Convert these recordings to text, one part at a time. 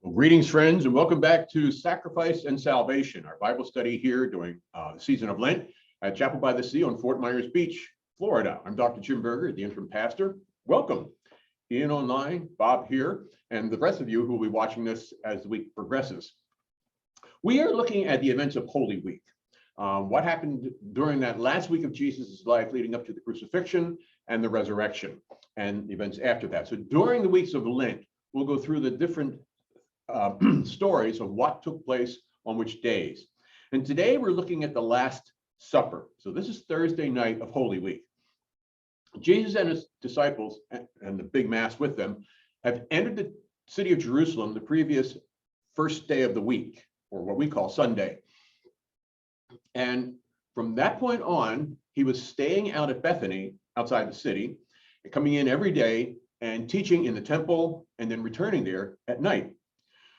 Well, greetings, friends, and welcome back to Sacrifice and Salvation, our Bible study here during the season of Lent at Chapel by the Sea on Fort Myers Beach, Florida. I'm Dr. Jim Berger, the interim pastor. Welcome. Ian online, Bob here, and the rest of you who will be watching this as the week progresses. We are looking at the events of Holy Week. What happened during that last week of Jesus' life leading up to the crucifixion and the resurrection, and the events after that. So during the weeks of Lent, we'll go through the different stories of what took place on which days. And today we're looking at the Last Supper. So this is Thursday night of Holy Week. Jesus and his disciples, and the big mass with them, have entered the city of Jerusalem the previous first day of the week, or what we call Sunday. And from that point on, he was staying out at Bethany, outside the city, and coming in every day and teaching in the temple, and then returning there at night.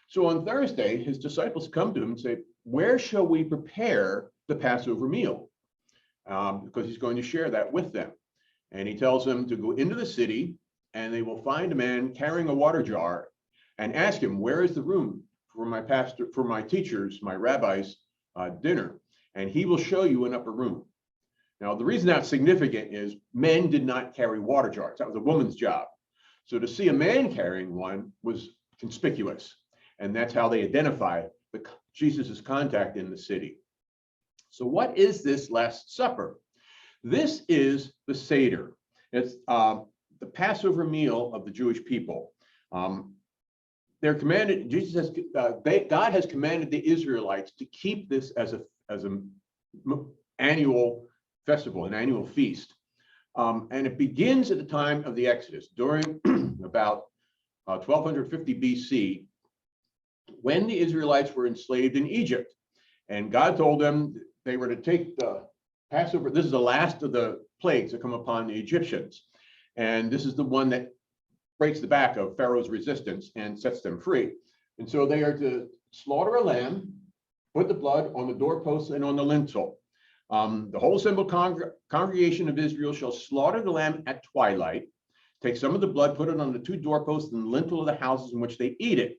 So on Thursday, his disciples come to him and say, where shall we prepare the Passover meal? Because he's going to share that with them. And he tells them to go into the city, and they will find a man carrying a water jar and ask him, where is the room for my pastor, for my teachers, my rabbis' dinner? And he will show you an upper room. Now, the reason that's significant is men did not carry water jars. That was a woman's job. So to see a man carrying one was conspicuous. And that's how they identify Jesus' contact in the city. So what is this Last Supper? This is the Seder. It's the Passover meal of the Jewish people. They're commanded, God has commanded the Israelites to keep this as an annual festival, an annual feast. And it begins at the time of the Exodus, during about 1250 BC, when the Israelites were enslaved in Egypt. And God told them they were to take the Passover. This is the last of the plagues that come upon the Egyptians. And this is the one that breaks the back of Pharaoh's resistance and sets them free. And so they are to slaughter a lamb, put the blood on the doorposts and on the lintel. The whole assembled congregation of Israel shall slaughter the lamb at twilight, take some of the blood, put it on the two doorposts and the lintel of the houses in which they eat it.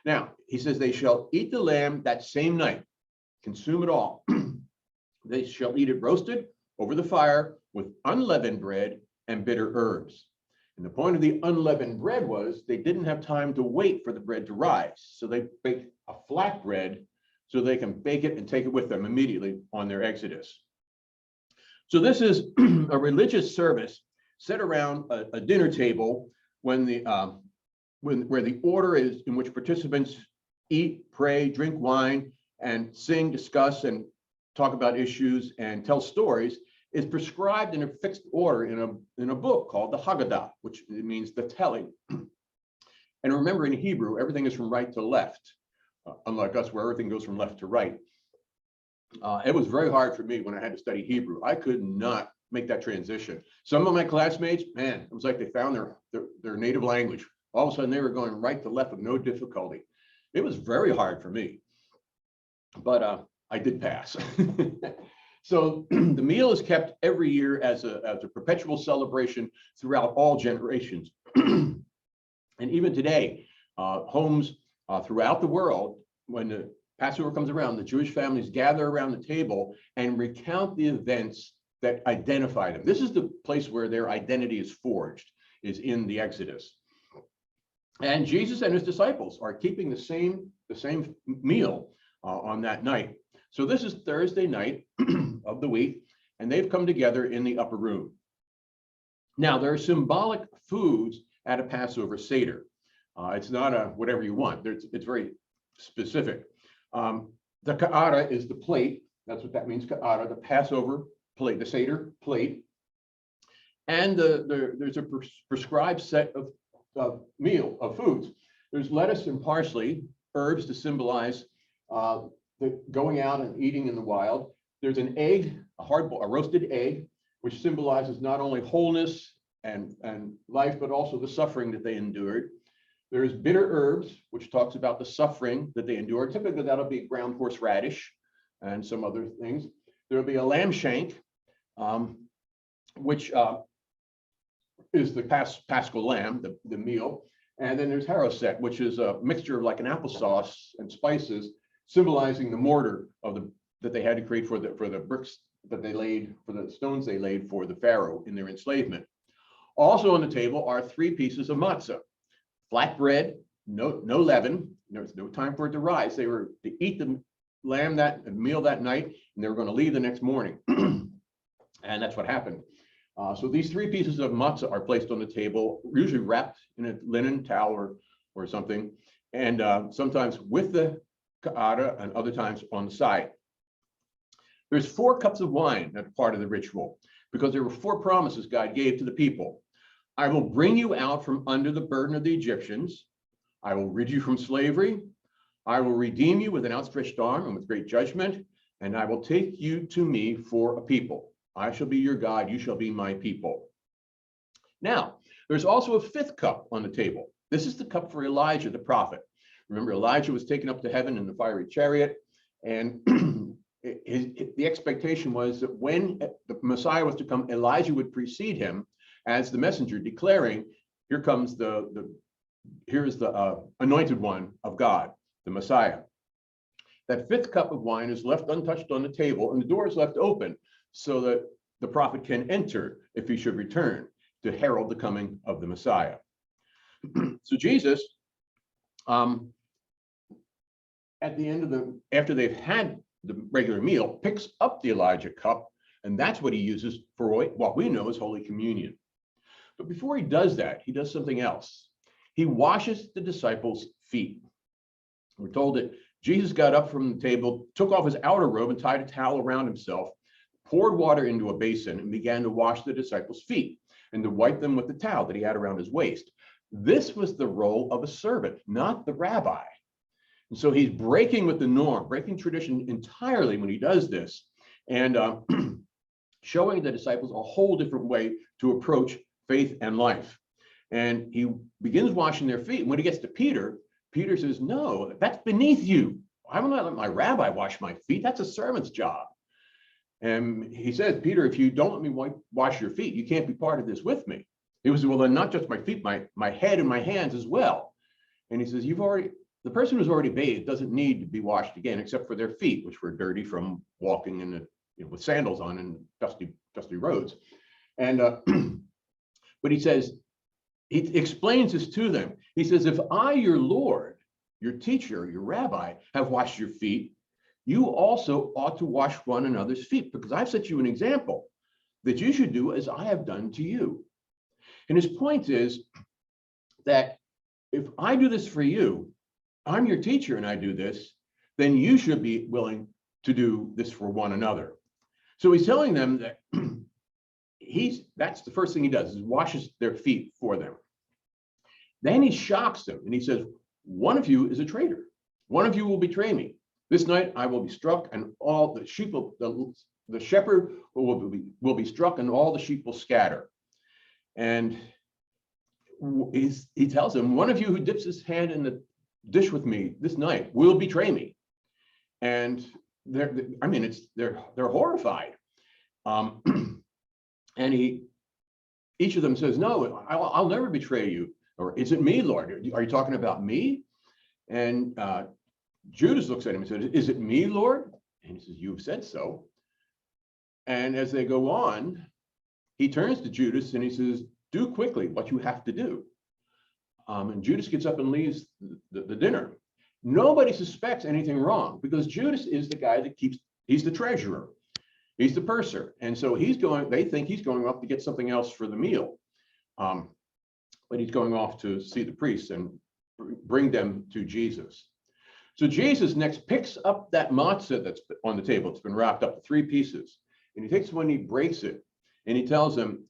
Now, he says they shall eat the lamb that same night, consume it all. They shall eat it roasted over the fire with unleavened bread and bitter herbs. And the point of the unleavened bread was they didn't have time to wait for the bread to rise. So they bake a flat bread so they can bake it and take it with them immediately on their exodus. So this is a religious service set around a dinner table when where the order is in which participants eat, pray, drink wine, and sing, discuss, and talk about issues and tell stories is prescribed in a fixed order in a book called the Haggadah, which means the telling. And remember, in Hebrew, everything is from right to left, unlike us where everything goes from left to right. It was very hard for me when I had to study Hebrew. I could not make that transition. Some of my classmates, man, it was like they found their native language. All of a sudden, they were going right to left with no difficulty. It was very hard for me, but I did pass. So the meal is kept every year as a perpetual celebration throughout all generations. And even today, homes throughout the world, when the Passover comes around, the Jewish families gather around the table and recount the events that identify them. This is the place where their identity is forged, is in the Exodus. And Jesus and his disciples are keeping the same meal on that night. So this is Thursday night of the week, and they've come together in the upper room. Now, there are symbolic foods at a Passover Seder. It's not a whatever you want. It's very specific. The ka'ara is the plate. That's what that means, ka'ara, the Passover plate, the Seder plate. And there's a prescribed set of foods. There's lettuce and parsley, herbs to symbolize the going out and eating in the wild. There's an egg, a roasted egg, which symbolizes not only wholeness and life, but also the suffering that they endured. There's bitter herbs, which talks about the suffering that they endured. Typically, that'll be ground horseradish and some other things. There'll be a lamb shank, which is the paschal lamb, the meal. And then there's haroset, which is a mixture of like an applesauce and spices, symbolizing the mortar of that they had to create for the bricks that they laid, for the stones they laid for the Pharaoh in their enslavement. Also on the table are 3 pieces of matzah, flat bread, no leaven. There's no time for it to rise. They were to eat the meal that night, and they were going to leave the next morning. And that's what happened. So these 3 pieces of matzah are placed on the table, usually wrapped in a linen towel or something, and sometimes with the ka'ara and other times on the side. There's 4 cups of wine that's part of the ritual, because there were 4 promises God gave to the people. I will bring you out from under the burden of the Egyptians. I will rid you from slavery. I will redeem you with an outstretched arm and with great judgment, and I will take you to me for a people. I shall be your God, you shall be my people. Now, there's also a 5th cup on the table. This is the cup for Elijah, the prophet. Remember, Elijah was taken up to heaven in the fiery chariot, and the expectation was that when the Messiah was to come, Elijah would precede him as the messenger, declaring, here comes here's the anointed one of God, the Messiah. That 5th cup of wine is left untouched on the table, and the door is left open so that the prophet can enter if he should return to herald the coming of the Messiah. So Jesus, at the end of after they've had the regular meal, picks up the Elijah cup, and that's what he uses for what we know as Holy Communion. But before he does that, he does something else. He washes the disciples' feet. We're told that Jesus got up from the table, took off his outer robe and tied a towel around himself, poured water into a basin, and began to wash the disciples' feet and to wipe them with the towel that he had around his waist. This was the role of a servant, not the rabbi. And so he's breaking with the norm, breaking tradition entirely when he does this, and showing the disciples a whole different way to approach faith and life. And he begins washing their feet. And when he gets to Peter, Peter says, no, that's beneath you. I will not let my rabbi wash my feet. That's a servant's job. And he says, Peter, if you don't let me wash your feet, you can't be part of this with me. He was, well, then not just my feet, my head and my hands as well. And he says, the person who's already bathed doesn't need to be washed again, except for their feet, which were dirty from walking in with sandals on in dusty roads. And but he says, he explains this to them. He says, if I, your Lord, your teacher, your rabbi, have washed your feet, you also ought to wash one another's feet, because I've set you an example that you should do as I have done to you. And his point is that if I do this for you, I'm your teacher and I do this, then you should be willing to do this for one another. So he's telling them that that's the first thing he does, is washes their feet for them. Then he shocks them and he says, one of you is a traitor. One of you will betray me. This night I will be struck, and all the sheep the shepherd will be struck, and all the sheep will scatter. And he tells them, one of you who dips his hand in the dish with me this night will betray me. And they're horrified. And each of them says, no, I'll never betray you. Or is it me, Lord? Are you talking about me? And Judas looks at him and says, is it me, Lord? And he says, you've said so. And as they go on, he turns to Judas and he says, do quickly what you have to do. And Judas gets up and leaves the dinner. Nobody suspects anything wrong, because Judas is the guy that he's the treasurer. He's the purser. And so they think he's going off to get something else for the meal. But he's going off to see the priests and bring them to Jesus. So Jesus next picks up that matzah that's on the table. It's been wrapped up in 3 pieces. And he takes one, he breaks it, and he tells them,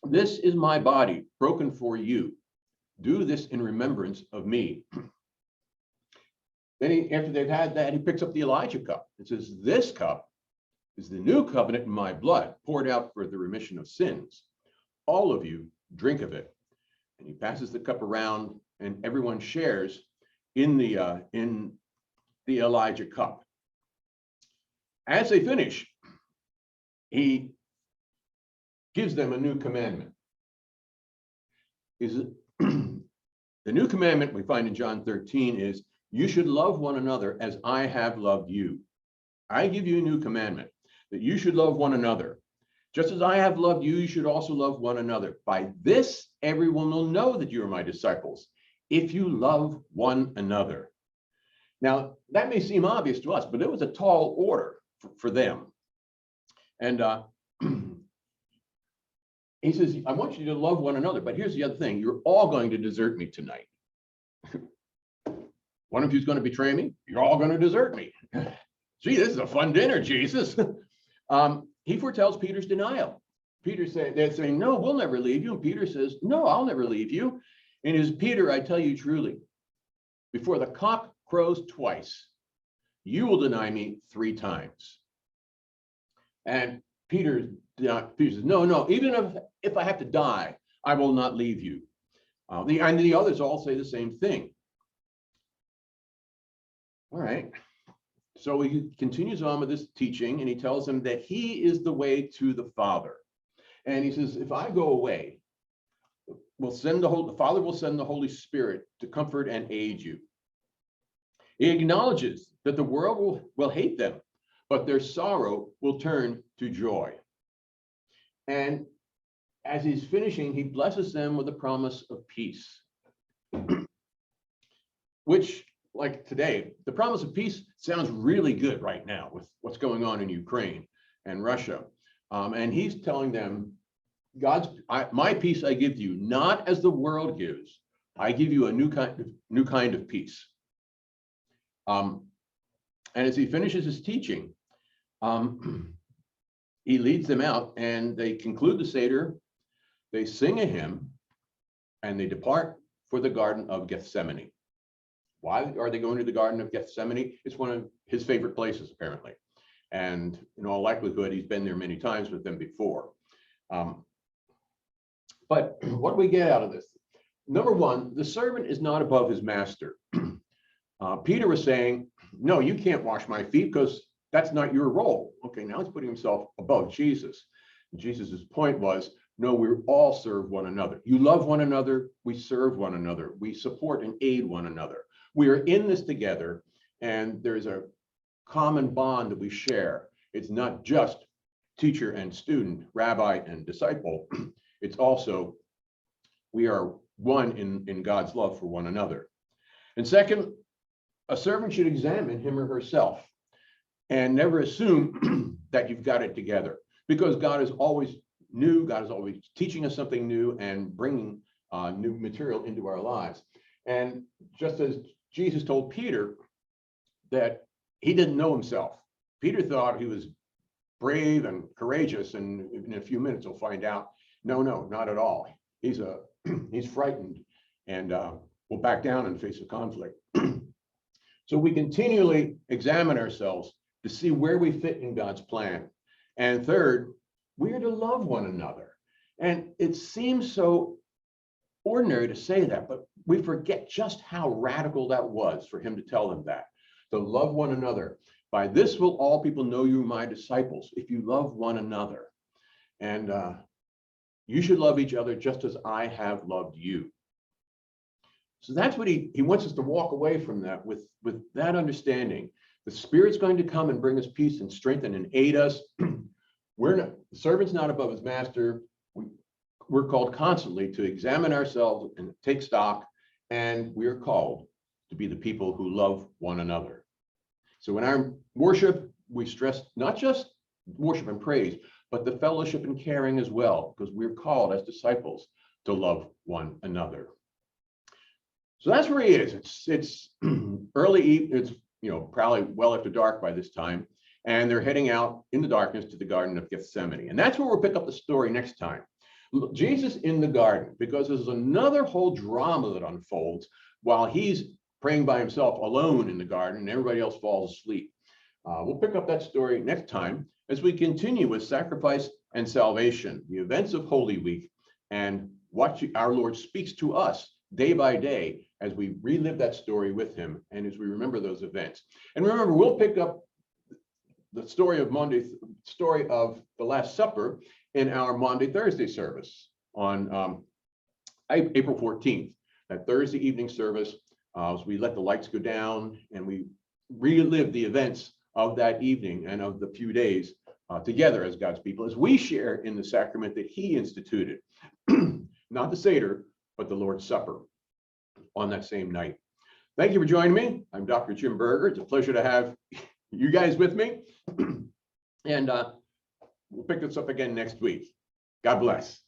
this is my body broken for you. Do this in remembrance of me. Then after they've had that, he picks up the Elijah cup. It says, this cup is the new covenant in my blood, poured out for the remission of sins. All of you drink of it. And he passes the cup around, and everyone shares in the Elijah cup. As they finish, he gives them a new commandment. The new commandment we find in John 13 is, you should love one another as I have loved you. I give you a new commandment, that you should love one another. Just as I have loved you, you should also love one another. By this, everyone will know that you are my disciples, if you love one another. Now, that may seem obvious to us, but it was a tall order for them. And he says, I want you to love one another, but here's the other thing. You're all going to desert me tonight. One of you is going to betray me. You're all going to desert me. Gee, this is a fun dinner, Jesus. He foretells Peter's denial. They're saying, no, we'll never leave you. And Peter says, no, I'll never leave you. And it is, Peter, I tell you truly, before the cock crows twice, you will deny me 3 times. And Peter says, no, even if I have to die, I will not leave you. And the others all say the same thing. All right. So he continues on with this teaching, and he tells them that he is the way to the Father. And he says, if I go away, the Father will send the Holy Spirit to comfort and aid you. He acknowledges that the world will hate them, but their sorrow will turn to joy. And as he's finishing, he blesses them with a promise of peace, which, like today, the promise of peace sounds really good right now with what's going on in Ukraine and Russia. And he's telling them, my peace I give to you, not as the world gives. I give you a new kind of peace. And as he finishes his teaching, he leads them out, and they conclude the Seder, they sing a hymn, and they depart for the Garden of Gethsemane. Why are they going to the Garden of Gethsemane? It's one of his favorite places, apparently. And in all likelihood, he's been there many times with them before. But what do we get out of this? Number one, the servant is not above his master. Peter was saying, no, you can't wash my feet because that's not your role. Okay, now he's putting himself above Jesus. Jesus's point was, no, we all serve one another. You love one another, we serve one another, we support and aid one another. We are in this together, and there's a common bond that we share. It's not just teacher and student, rabbi and disciple. It's also, we are one in God's love for one another. And second, a servant should examine him or herself and never assume that you've got it together, because God is always new. God is always teaching us something new and bringing new material into our lives. And just as Jesus told Peter that he didn't know himself, Peter thought he was brave and courageous, and in a few minutes we'll find out, no, not at all. He's frightened and will back down in the face of conflict. So we continually examine ourselves to see where we fit in God's plan. And third, we are to love one another. And it seems so ordinary to say that, but we forget just how radical that was for him to tell them that, to love one another. By this will all people know you are my disciples, if you love one another. And you should love each other just as I have loved you. So that's what he wants us to walk away from that with that understanding. The Spirit's going to come and bring us peace and strengthen and aid us. The servant's not above his master. We're called constantly to examine ourselves and take stock, and we are called to be the people who love one another. So in our worship, we stress not just worship and praise, but the fellowship and caring as well, because we're called as disciples to love one another. So that's where he is. It's early evening. It's probably well after dark by this time, and they're heading out in the darkness to the Garden of Gethsemane. And that's where we'll pick up the story next time. Jesus in the garden, because there's another whole drama that unfolds while he's praying by himself alone in the garden and everybody else falls asleep. We'll pick up that story next time as we continue with sacrifice and salvation, the events of Holy Week, and what our Lord speaks to us day by day as we relive that story with him and as we remember those events. And remember, we'll pick up the story of the Last Supper in our Maundy Thursday service on April 14th. that Thursday evening service, as we let the lights go down and we relive the events of that evening and of the few days together as God's people, as we share in the sacrament that he instituted, not the Seder, but the Lord's Supper on that same night. Thank you for joining me. I'm Dr. Jim Berger. It's a pleasure to have you guys with me. And we'll pick this up again next week. God bless.